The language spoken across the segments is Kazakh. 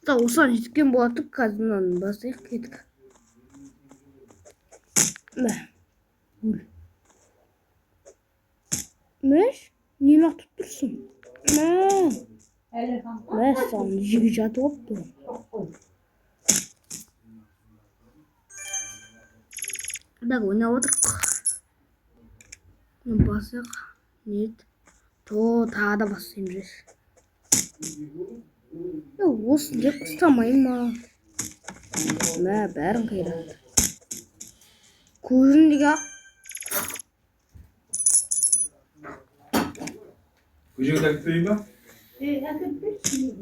За усан хитгэн бодог казнон бас их гэдэг. Мэш не натурсан. Мэсэн жиг жадвопто. Даг өнөөдөр бас нийт то таада бас юмжээс. Ус яг стамайма. Байран хэрэг. Күрнэга Күжигдэх юм ба?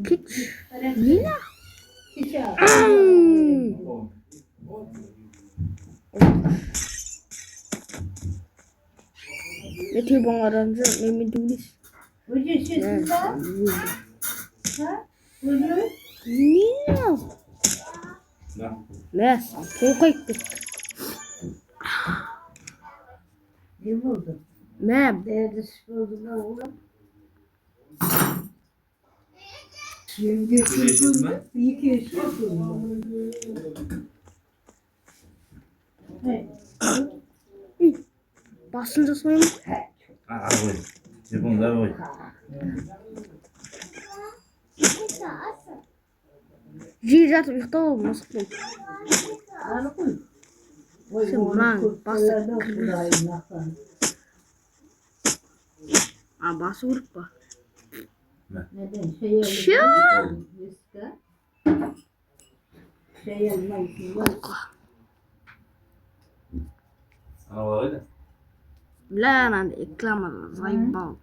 кич. Нина. Эти бонгаранж мемидулис. Нина. Мэс, тохойк. Мэм. Басын жасмайм. Ой. Телефондар ой. Жижат ихтоо Москва. Сэмран бас. Бас үрпа. Шо? Ой. لا أنا إكلام زايبال.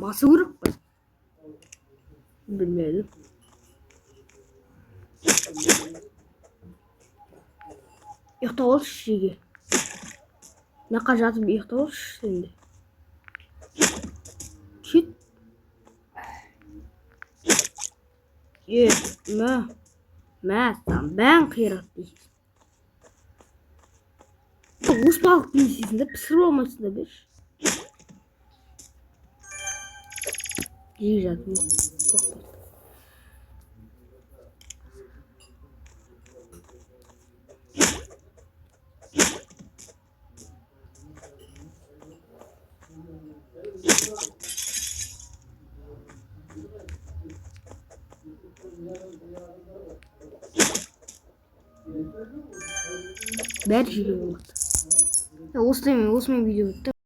Бас үрпа. Bilmiyorum. Ihtiyaç şeyi. Ne kadar bir ihtiyaç şimdi. Shit. Ben kıyrattım. Buz balık dizisinde pısır olmasında bir. Yiyeceğim. Бәр жүйе болды. Осымен видео бітті.